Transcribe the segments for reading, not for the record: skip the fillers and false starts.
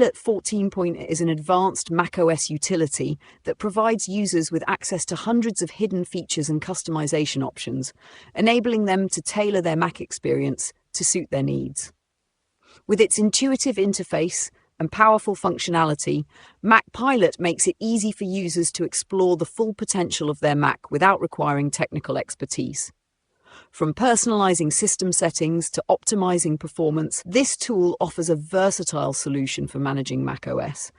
MacPilot 14.0 is an advanced macOS utility that provides users with access to hundreds of hidden features and customization options, enabling them to tailor their Mac experience to suit their needs. With its intuitive interface and powerful functionality, MacPilot makes it easy for users to explore the full potential of their Mac without requiring technical expertise. From personalizing system settings to optimizing performance, this tool offers a versatile solution for managing macOS.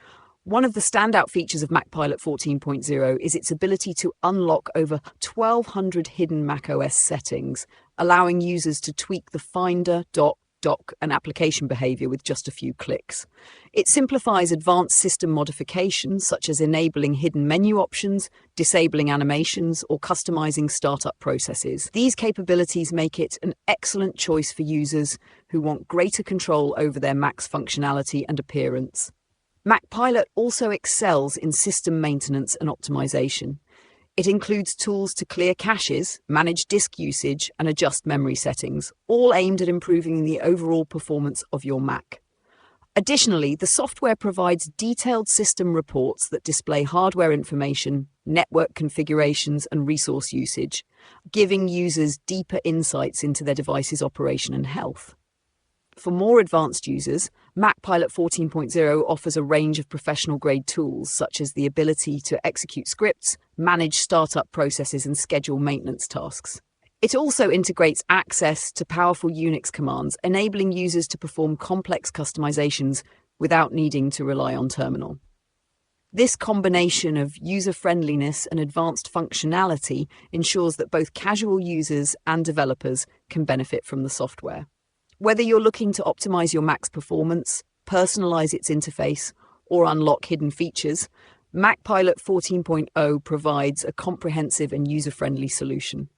One of the standout features of MacPilot 14.0 is its ability to unlock over 1,200 hidden macOS settings, allowing users to tweak the Finder, dock, and application behavior with just a few clicks. It simplifies advanced system modifications such as enabling hidden menu options, disabling animations, or customizing startup processes. These capabilities make it an excellent choice for users who want greater control over their Mac's functionality and appearance. MacPilot also excels in system maintenance and optimization. It includes tools to clear caches, manage disk usage, and adjust memory settings, all aimed at improving the overall performance of your Mac. Additionally, the software provides detailed system reports that display hardware information, network configurations, and resource usage, giving users deeper insights into their device's operation and health. For more advanced users, MacPilot 14.0 offers a range of professional-grade tools, such as the ability to execute scripts, manage startup processes, and schedule maintenance tasks. It also integrates access to powerful Unix commands, enabling users to perform complex customizations without needing to rely on terminal. This combination of user-friendliness and advanced functionality ensures that both casual users and developers can benefit from the software. Whether you're looking to optimize your Mac's performance, personalize its interface, or unlock hidden features, MacPilot 14.0 provides a comprehensive and user-friendly solution.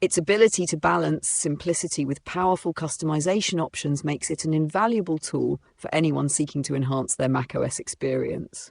Its ability to balance simplicity with powerful customization options makes it an invaluable tool for anyone seeking to enhance their macOS experience.